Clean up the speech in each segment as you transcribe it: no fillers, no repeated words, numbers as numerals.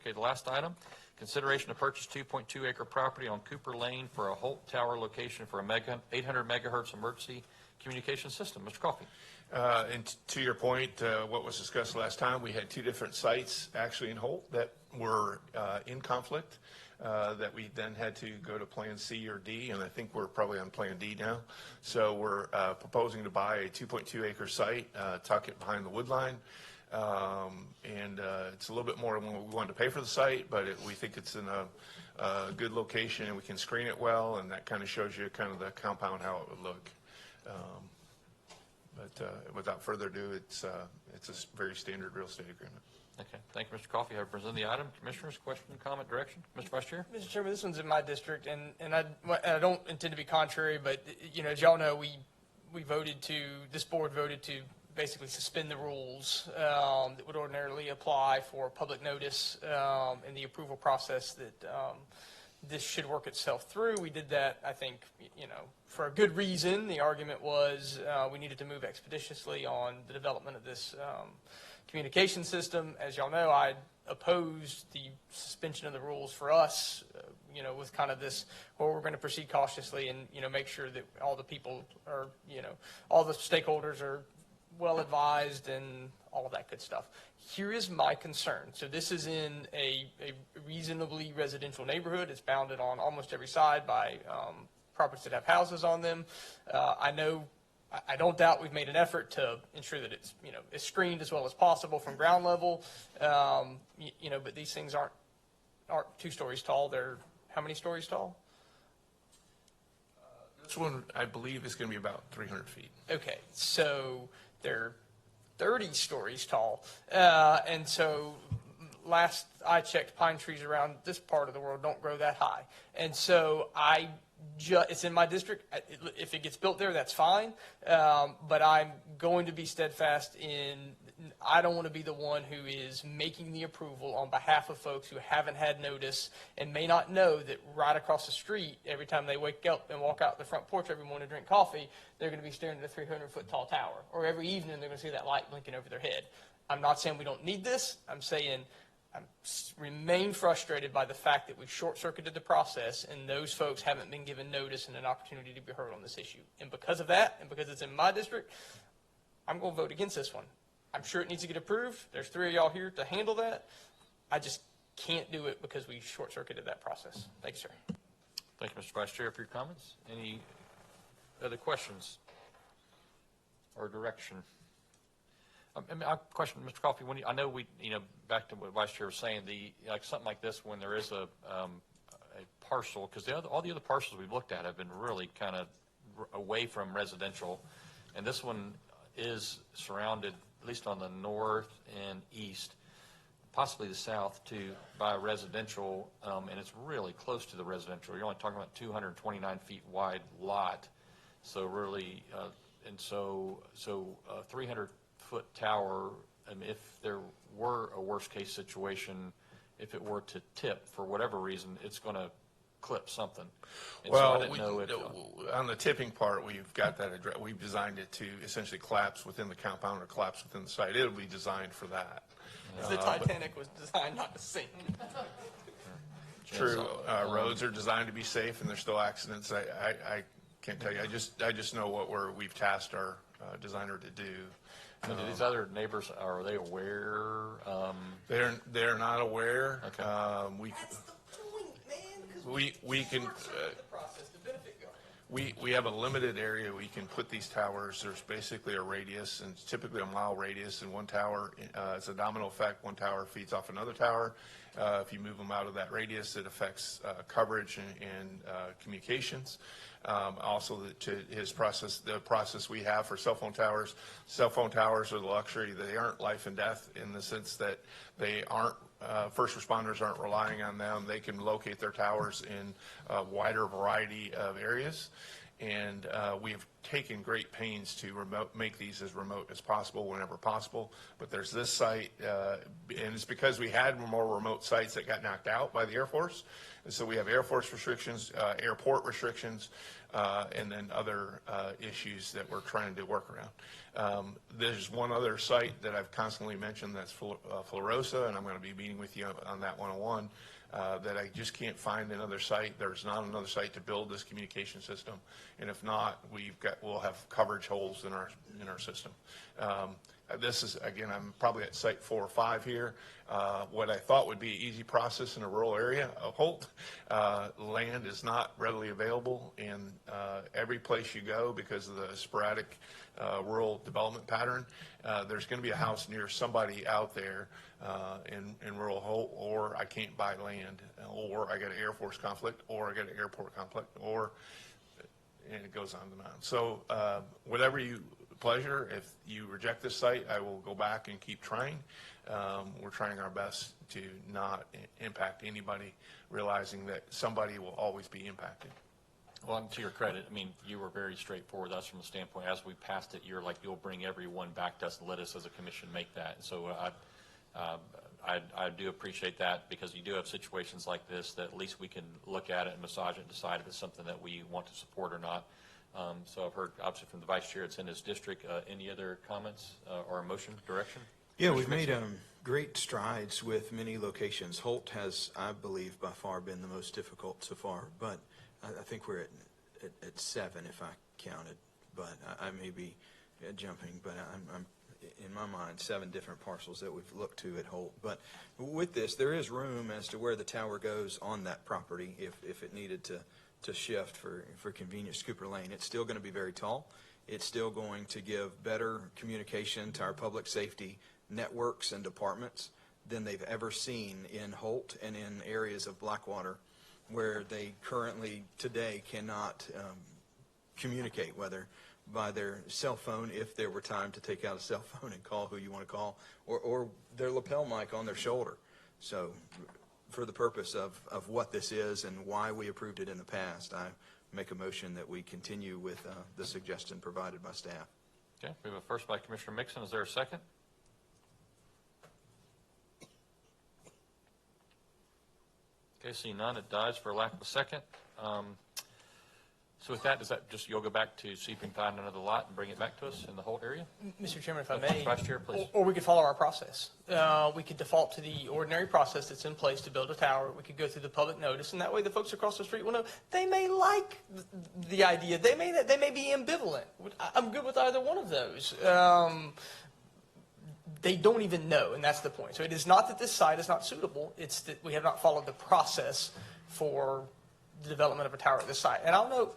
Okay, the last item, consideration to purchase 2.2 acre property on Cooper Lane for a Holt Tower location for a 800 megahertz emergency communication system. Mr. Coffey. And to your point, what was discussed last time, we had two different sites actually in Holt that were in conflict, that we then had to go to Plan C or D, and I think we're probably on Plan D now. So we're proposing to buy a 2.2 acre site, tuck it behind the wood line, and it's a little bit more than what we wanted to pay for the site, but we think it's in a good location and we can screen it well, and that kind of shows you kind of the compound, how it would look. But without further ado, it's a very standard real estate agreement. Okay, thank you, Mr. Coffey. I have presented the item. Commissioners, question, comment, direction? Mr. Vice Chair? Mr. Chairman, this one's in my district, and I don't intend to be contrary, but, you know, as y'all know, this board voted to basically suspend the rules that would ordinarily apply for public notice in the approval process that this should work itself through. We did that, I think, you know, for a good reason. The argument was we needed to move expeditiously on the development of this communication system. As y'all know, I opposed the suspension of the rules for us, you know, with kind of this, well, we're going to proceed cautiously and, you know, make sure that all the people are, you know, all the stakeholders are well advised and all of that good stuff. Here is my concern. So this is in a reasonably residential neighborhood. It's bounded on almost every side by properties that have houses on them. I don't doubt we've made an effort to ensure that it's, you know, is screened as well as possible from ground level. You know, but these things aren't 2 stories tall. They're how many stories tall? This one, I believe, is going to be about 300 feet. Okay, so they're 30 stories tall. And so last I checked, pine trees around this part of the world don't grow that high. And so it's in my district. If it gets built there, that's fine. But I'm going to be steadfast in, I don't want to be the one who is making the approval on behalf of folks who haven't had notice and may not know that right across the street, every time they wake up and walk out the front porch every morning to drink coffee, they're going to be staring at a 300-foot tall tower. Or every evening they're going to see that light blinking over their head. I'm not saying we don't need this. I'm saying I remain frustrated by the fact that we've short-circuited the process and those folks haven't been given notice and an opportunity to be heard on this issue. And because of that, and because it's in my district, I'm going to vote against this one. I'm sure it needs to get approved. There's 3 of y'all here to handle that. I just can't do it because we short-circuited that process. Thank you, sir. Thank you, Mr. Vice Chair, for your comments. Any other questions or direction? I question, Mr. Coffey, when I know back to what Vice Chair was saying, like something like this, when there is a parcel, because all the other parcels we've looked at have been really kind of away from residential, and this one is surrounded, at least on the north and east, possibly the south too, by residential, and it's really close to the residential. You're only talking about 229 feet wide lot, so really, and so 300-foot tower. If there were a worst-case situation, if it were to tip for whatever reason, it's going to clip something. And well, so on the tipping part, we've got that address. We've designed it to essentially collapse within the compound or collapse within the site. It'll be designed for that. The Titanic was designed not to sink. True. Roads are designed to be safe, and there's still accidents. I can't tell you. I just know what we've tasked our designer to do. So do these other neighbors, are they aware? They're not aware. Okay. That's the point, man. We can. We have a limited area we can put these towers. There's basically a radius, and it's typically a mile radius, and one tower, it's a domino effect. One tower feeds off another tower. If you move them out of that radius, it affects coverage and communications. Also, to his process, the process we have for cell phone towers are the luxury. They aren't life and death in the sense that they aren't, first responders aren't relying on them. They can locate their towers in a wider variety of areas. And we've taken great pains to make these as remote as possible whenever possible. But there's this site, and it's because we had more remote sites that got knocked out by the Air Force. And so we have Air Force restrictions, airport restrictions, and then other issues that we're trying to work around. There's one other site that I've constantly mentioned, that's Florosa, and I'm going to be meeting with you on that one-on-one. That I just can't find another site. There's not another site to build this communication system, and if not, we'll have coverage holes in our system. This is, again, I'm probably at site 4 or 5 here. What I thought would be an easy process in a rural area of Holt, land is not readily available, and every place you go, because of the sporadic rural development pattern, there's going to be a house near somebody out there in rural Holt, or I can't buy land, or I got an Air Force conflict, or I got an airport conflict, and it goes on and on. So whatever you pleasure, if you reject this site, I will go back and keep trying. We're trying our best to not impact anybody, realizing that somebody will always be impacted. Well, and to your credit, I mean, you were very straightforward with us from the standpoint, as we passed it, you'll bring everyone back to us and let us as a commission make that. And so I do appreciate that, because you do have situations like this that at least we can look at it and massage it and decide if it's something that we want to support or not. So I've heard, obviously, from the vice chair, it's in his district. Any other comments or a motion, direction? Yeah, we've made great strides with many locations. Holt has, I believe, by far been the most difficult so far, but I think we're at 7 if I counted, but I may be jumping, but I'm in my mind 7 different parcels that we've looked to at Holt. But with this, there is room as to where the tower goes on that property if it needed to shift for convenience. Cooper Lane, it's still going to be very tall. It's still going to give better communication to our public safety networks and departments than they've ever seen in Holt and in areas of Blackwater where they currently today cannot communicate, whether by their cell phone, if there were time to take out a cell phone and call who you want to call, or their lapel mic on their shoulder. So for the purpose of what this is and why we approved it in the past, I make a motion that we continue with the suggestion provided by staff. Okay, we have a first by Commissioner Mixon. Is there a second? Okay, seeing none, it dies for lack of a second. So with that, does that just, you'll go back to see if you can find another lot and bring it back to us in the Holt area? Mr. Chairman, if I may. Vice Chair, please. Or we could follow our process. We could default to the ordinary process that's in place to build a tower. We could go through the public notice, and that way the folks across the street will know they may like the idea. They may be ambivalent. I'm good with either one of those. They don't even know, and that's the point. So it is not that this site is not suitable. It's that we have not followed the process for the development of a tower at this site. And I'll note,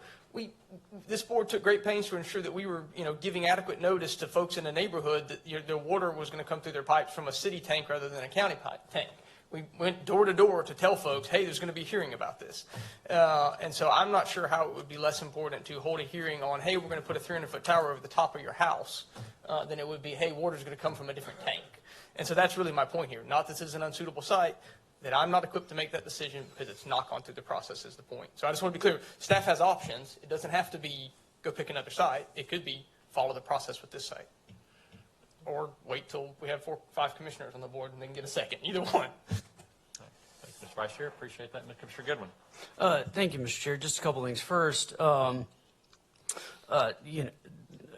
this board took great pains to ensure that we were, giving adequate notice to folks in the neighborhood that their water was going to come through their pipes from a city tank rather than a county tank. We went door to door to tell folks, hey, there's going to be a hearing about this. And so I'm not sure how it would be less important to hold a hearing on, hey, we're going to put a 300-foot tower over the top of your house than it would be, hey, water's going to come from a different tank. And so that's really my point here. Not that this is an unsuitable site, that I'm not equipped to make that decision because it's not gone through the process is the point. So I just want to be clear. Staff has options. It doesn't have to be go pick another site. It could be follow the process with this site. Or wait till we have 4 or 5 commissioners on the board and they can get a second. Either one. Thank you, Mr. Vice Chair. Appreciate that. Commissioner Goodwin. Thank you, Mr. Chair. Just a couple things. First, I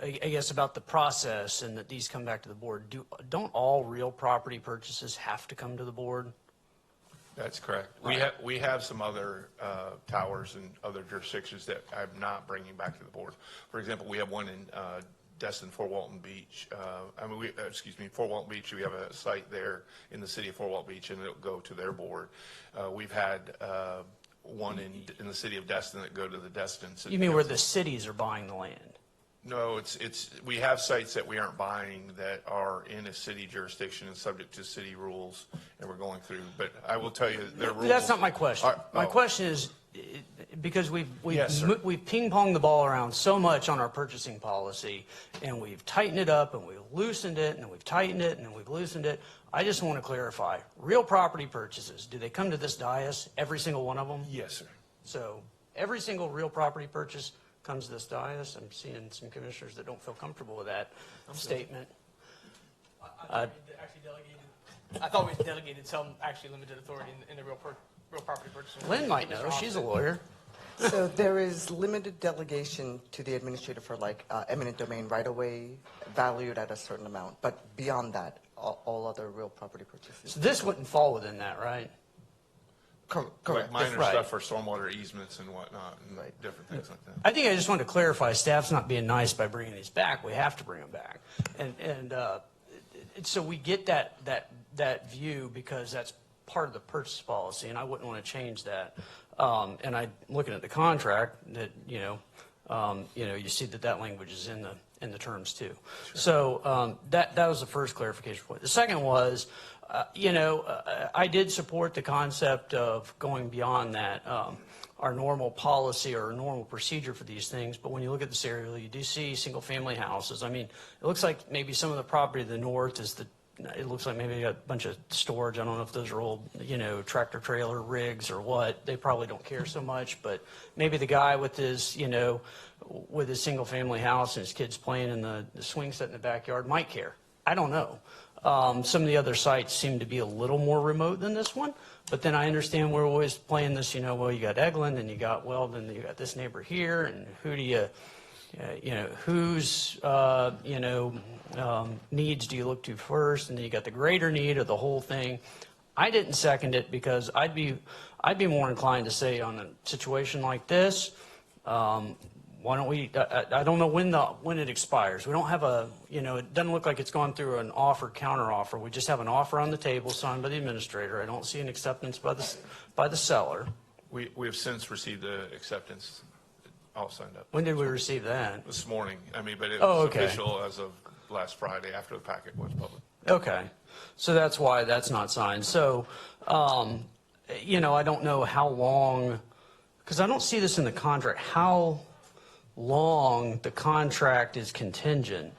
guess about the process and that these come back to the board. Don't all real property purchases have to come to the board? That's correct. Right. We have some other towers and other jurisdictions that I'm not bringing back to the board. For example, we have one in Destin, Fort Walton Beach. Fort Walton Beach. We have a site there in the city of Fort Walton Beach, and it'll go to their board. We've had one in the city of Destin that go to the Destin City. You mean where Council. the cities are buying the land? No, we have sites that we aren't buying that are in a city jurisdiction and subject to city rules, and we're going through. But I will tell you, their rules. That's not my question. My question is, because we've ping-ponged the ball around so much on our purchasing policy, and we've tightened it up, and we've loosened it, and we've tightened it, and we've loosened it. I just want to clarify, real property purchases, do they come to this dais, every single one of them? Yes, sir. So every single real property purchase comes to this dais. I'm seeing some commissioners that don't feel comfortable with that statement. I thought we delegated some actually limited authority in the real property purchasing. Lynn might know. She's a lawyer. So there is limited delegation to the administrator for like eminent domain right-of-way valued at a certain amount, but beyond that, all other real property purchases. So this wouldn't fall within that, right? Like Correct. minor Right. stuff for stormwater easements and whatnot, and Right. different things like that. I think I just wanted to clarify, staff's not being nice by bringing these back. We have to bring them back. So we get that view because that's part of the purchase policy, and I wouldn't want to change that. And I, looking at the contract, that, you see that language is in the terms too. Sure. So that was the first clarification point. The second was, I did support the concept of going beyond that, our normal policy or normal procedure for these things. But when you look at this area, you do see single-family houses. I mean, it looks like maybe some of the property to the north is it looks like maybe a bunch of storage. I don't know if those are old, tractor trailer rigs or what. They probably don't care so much, but maybe the guy with his, with his single family house and his kids playing in the swing set in the backyard might care. I don't know. Some of the other sites seem to be a little more remote than this one, but then I understand we're always playing this, well, you got Eglin and you got Weldon, you got this neighbor here, and who do you, whose, needs do you look to first? And then you got the greater need of the whole thing. I didn't second it because I'd be more inclined to say on a situation like this, why don't we, I don't know when it expires. We don't have it doesn't look like it's gone through an offer, counter offer. We just have an offer on the table signed by the administrator. I don't see an acceptance by the seller. We have since received the acceptance, all signed up. When did we receive that? This morning, but it Oh, was okay. official as of last Friday after the packet was public. Okay, so that's why that's not signed. So, I don't know how long, because I don't see this in the contract, how long the contract is contingent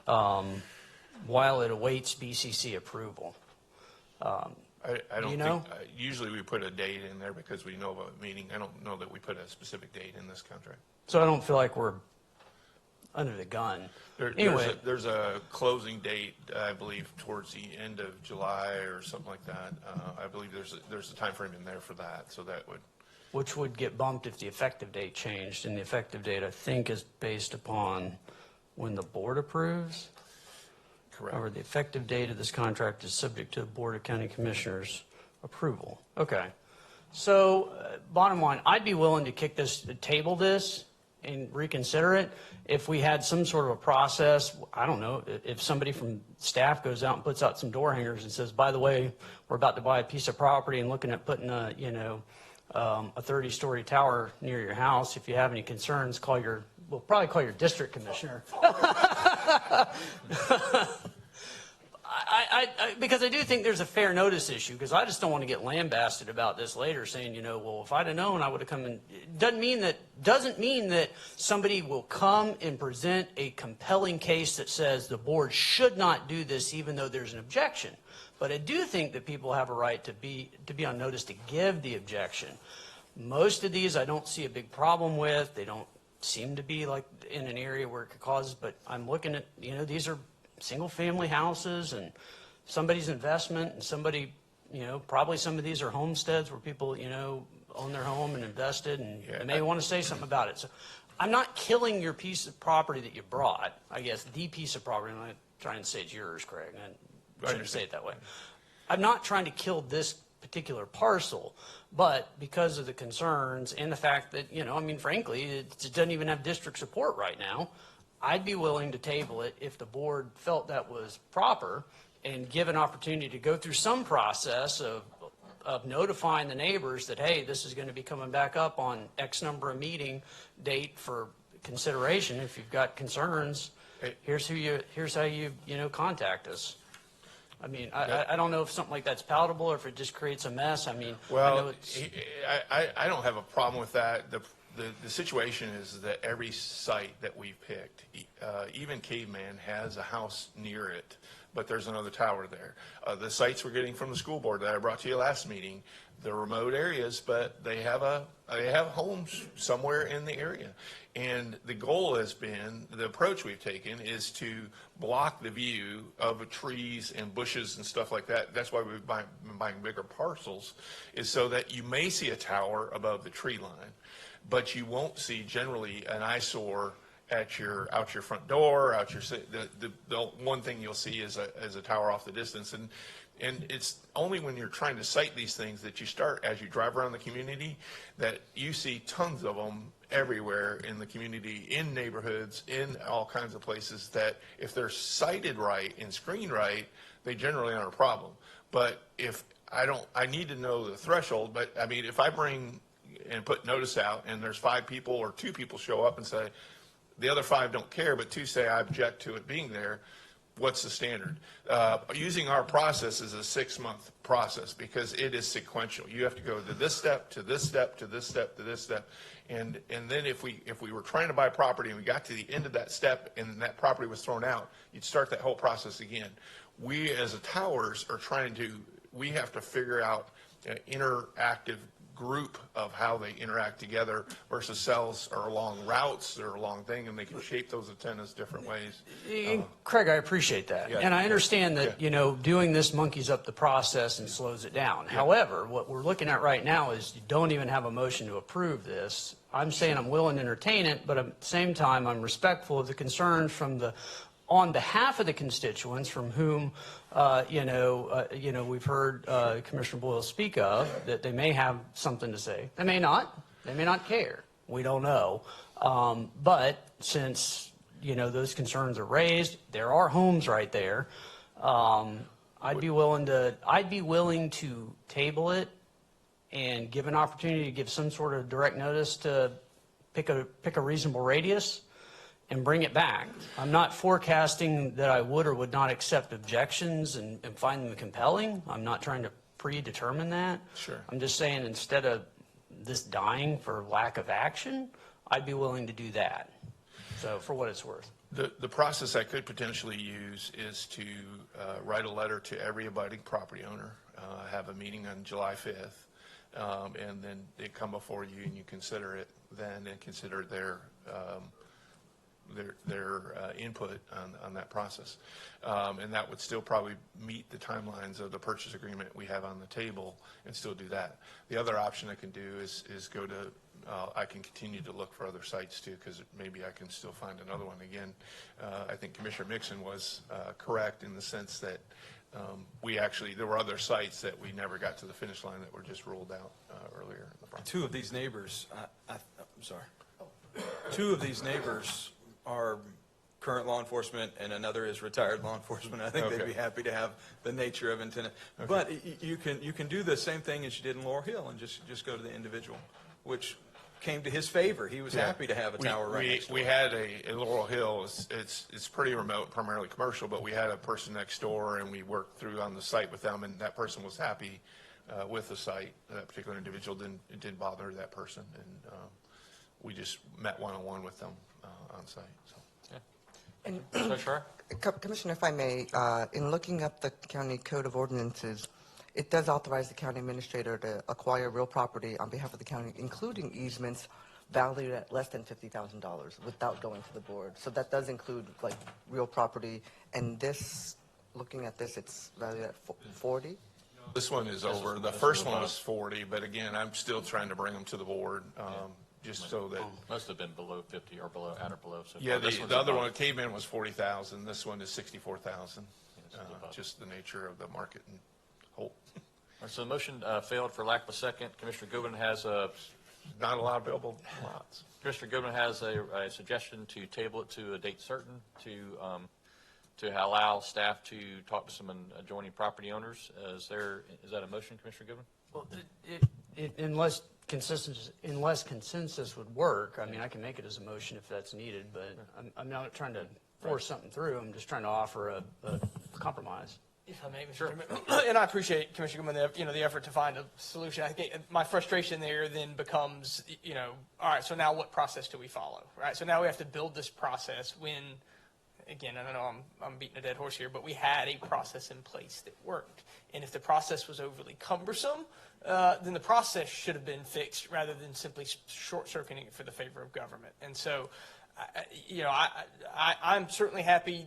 while it awaits BCC approval. I don't you know? think, usually we put a date in there because we know of a meeting. I don't know that we put a specific date in this contract. So I don't feel like we're under the gun. Anyway, There's a closing date, I believe, towards the end of July or something like that. I believe there's a time frame in there for that, so that would. which would get bumped if the effective date changed, and the effective date, I think, is based upon when the board approves. Correct. However, the effective date of this contract is subject to the Board of County Commissioners approval. Okay. So, bottom line, I'd be willing to table this and reconsider it if we had some sort of a process. I don't know, if somebody from staff goes out and puts out some door hangers and says, by the way, we're about to buy a piece of property and looking at putting a 30-story tower near your house. If you have any concerns, we'll probably call your district commissioner. Because I do think there's a fair notice issue, because I just don't want to get lambasted about this later saying, well, if I'd have known, I would have come in. Doesn't mean that somebody will come and present a compelling case that says the board should not do this even though there's an objection. But I do think that people have a right to be on notice to give the objection. Most of these I don't see a big problem with. They don't seem to be like in an area where it could cause, but I'm looking at, these are single family houses and somebody's investment, and somebody, probably some of these are homesteads where people, own their home and invested, and they may want to say something about it. So I'm not killing your piece of property that you brought. I guess the piece of property, I'm not trying to say it's yours, Craig. I shouldn't say it that way. I'm not trying to kill this particular parcel, but because of the concerns and the fact that, frankly, it doesn't even have district support right now, I'd be willing to table it if the board felt that was proper and give an opportunity to go through some process of notifying the neighbors that, hey, this is going to be coming back up on X number of meeting date for consideration. If you've got concerns, here's how you contact us. I don't know if something like that's palatable or if it just creates a mess. Well, I don't have a problem with that. the situation is that every site that we've picked, even Caveman has a house near it, but there's another tower there. The sites we're getting from the school board that I brought to you last meeting, they're remote areas, but they have homes somewhere in the area. And the goal has been, the approach we've taken is to block the view of trees and bushes and stuff like that. That's why we've been buying bigger parcels, is so that you may see a tower above the tree line, but you won't see generally an eyesore out your front door, the one thing you'll see is a tower off the distance. And it's only when you're trying to site these things that you start, as you drive around the community, that you see tons of them everywhere in the community, in neighborhoods, in all kinds of places, that if they're sited right and screened right, they generally aren't a problem. But if I need to know the threshold, but I mean, if I bring and put notice out and there's 5 people or 2 people show up and say, the other 5 don't care, but 2 say I object to it being there, what's the standard? Using our process is a 6-month process because it is sequential. You have to go to this step, to this step, to this step, to this step. And then if we were trying to buy property and we got to the end of that step and that property was thrown out, you'd start that whole process again. We as a towers are we have to figure out an interactive group of how they interact together versus cells or along routes or along thing, and they can shape those antennas different ways. Craig, I appreciate that. Yeah. And I understand that, Yeah. doing this monkeys up the process and slows it down. However, what we're looking at right now is you don't even have a motion to approve this. I'm saying I'm willing to entertain it, but at the same time, I'm respectful of the concerns on behalf of the constituents from whom, we've heard Commissioner Boyle speak of, that they may have something to say. They may not. They may not care. We don't know. But since, those concerns are raised, there are homes right there. I'd be willing to table it and give an opportunity to give some sort of direct notice to pick a reasonable radius and bring it back. I'm not forecasting that I would or would not accept objections and find them compelling. I'm not trying to predetermine that. Sure. I'm just saying instead of this dying for lack of action, I'd be willing to do that. So for what it's worth. The process I could potentially use is to write a letter to every abutting property owner, have a meeting on July 5th, and then they come before you and you consider it then and consider their input on that process. And that would still probably meet the timelines of the purchase agreement we have on the table and still do that. The other option I can do is go to, I can continue to look for other sites too, because maybe I can still find another one. Again, I think Commissioner Mixon was correct in the sense that there were other sites that we never got to the finish line that were just ruled out earlier in the process. 2 of these neighbors, I'm sorry. 2 of these neighbors are current law enforcement and another is retired law enforcement. I think they'd be happy to have the nature of antenna. Okay. But you can do the same thing as you did in Laurel Hill and just go to the individual, which came to his favor. He was happy to have a tower right next door. We had in Laurel Hill, it's pretty remote, primarily commercial, but we had a person next door and we worked through on the site with them, and that person was happy with the site. That particular individual didn't bother that person, and we just met one-on-one with them on site. So. And Sure. Commissioner, if I may, in looking up the county code of ordinances, it does authorize the county administrator to acquire real property on behalf of the county, including easements valued at less than $50,000 without going to the board. So that does include like real property. And this, looking at this, it's valued at 40. This one is over. The first one was 40, but again, I'm still trying to bring them to the board. Just so that Most have been below 50 or below, at or below. So yeah, this one's the other above. one, Caveman, was 40,000. This one is 64,000. Just the nature of the market and Holt. All right, so the motion failed for lack of a second. Commissioner Goodwin has Not a lot of available lots. Commissioner Goodwin has a suggestion to table it to a date certain to allow staff to talk to some adjoining property owners. Is that a motion, Commissioner Goodwin? Well, unless consensus would work, I mean, I can make it as a motion if that's needed, but I'm not trying to force something through. I'm just trying to offer a compromise. If I may, Mr. Chairman, and I appreciate Commissioner Goodman, the effort to find a solution. I think my frustration there then becomes, all right, so now what process do we follow, right? So now we have to build this process when, again, I don't know, I'm beating a dead horse here, but we had a process in place that worked. And if the process was overly cumbersome, then the process should have been fixed rather than simply short-circuiting it for the favor of government. And so, I'm certainly happy.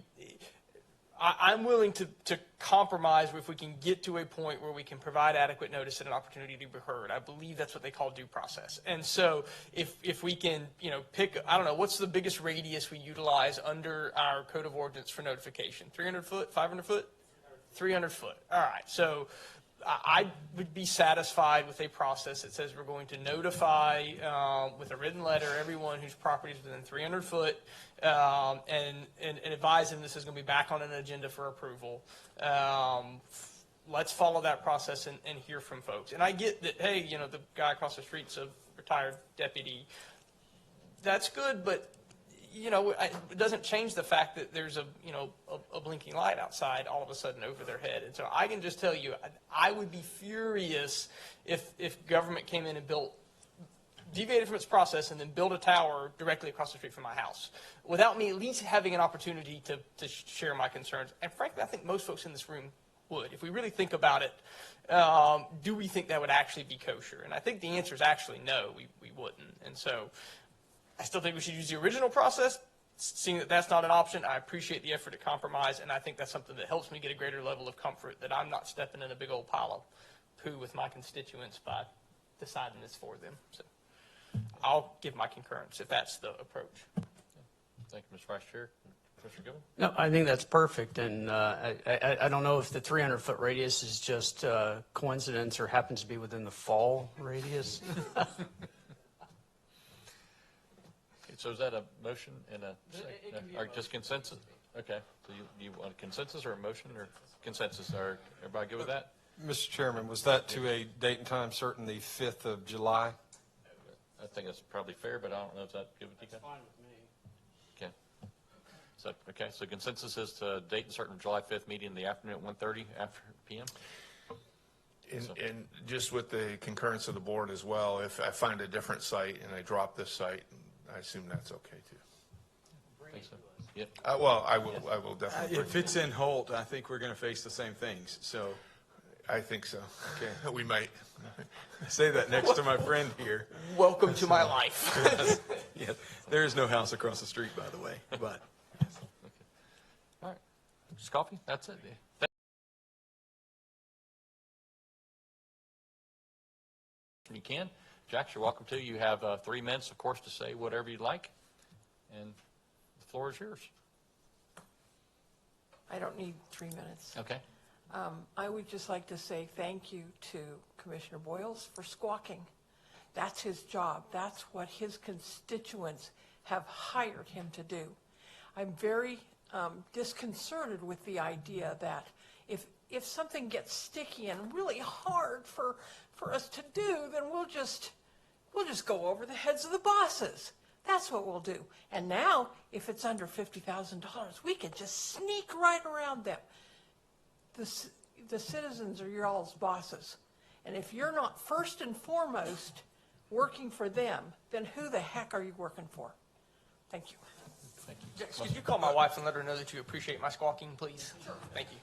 I'm willing to compromise if we can get to a point where we can provide adequate notice and an opportunity to be heard. I believe that's what they call due process. And so if we can, pick, I don't know, what's the biggest radius we utilize under our code of ordinance for notification? 300 foot, 500 foot? 300 foot. All right. So I would be satisfied with a process that says we're going to notify with a written letter everyone whose property is within 300 foot and advise them this is going to be back on an agenda for approval. Let's follow that process and hear from folks. And I get that, hey, the guy across the street's a retired deputy. That's good, but it doesn't change the fact that there's a blinking light outside all of a sudden over their head. And so I can just tell you, I would be furious if government came in and deviated from its process and then built a tower directly across the street from my house without me at least having an opportunity to share my concerns. And frankly, I think most folks in this room would. If we really think about it, do we think that would actually be kosher? And I think the answer is actually no, we wouldn't. And so I still think we should use the original process. Seeing that that's not an option, I appreciate the effort to compromise, and I think that's something that helps me get a greater level of comfort that I'm not stepping in a big old pile of poo with my constituents by deciding this for them. So I'll give my concurrence if that's the approach. Thank you, Mr. Vice Chair. Commissioner Goodman? No, I think that's perfect, and I don't know if the 300-foot radius is just coincidence or happens to be within the fall radius. So is that a motion and a second? Or just consensus? Okay. So you want a consensus or a motion or consensus? Are everybody good with that? Mr. Chairman, was that to a date and time certain, the 5th of July? I think that's probably fair, but I don't know if that's good with you guys. Fine with me. Okay. So, okay. So consensus is to date and certain July 5th meeting in the afternoon at 1:30 after PM? And just with the concurrence of the board as well, if I find a different site and I drop this site, I assume that's okay too. Think so? Yep. Well, I will definitely. If it's in Holt, I think we're going to face the same things. So I think so. Okay. We might. I say that next to my friend here. Welcome to my life. Yeah, there is no house across the street, by the way. But All right. Just coffee? That's it. You can. Jax, you're welcome to. You have 3 minutes, of course, to say whatever you'd like. And the floor is yours. I don't need 3 minutes. Okay. I would just like to say thank you to Commissioner Boyles for squawking. That's his job. That's what his constituents have hired him to do. I'm very disconcerted with the idea that if something gets sticky and really hard for us to do, then we'll just go over the heads of the bosses. That's what we'll do. And now, if it's under $50,000, we can just sneak right around them. The citizens are your all's bosses. And if you're not first and foremost working for them, then who the heck are you working for? Thank you. Thank you. Jax, could you call my wife and let her know that you appreciate my squawking, please? Sure. Thank you.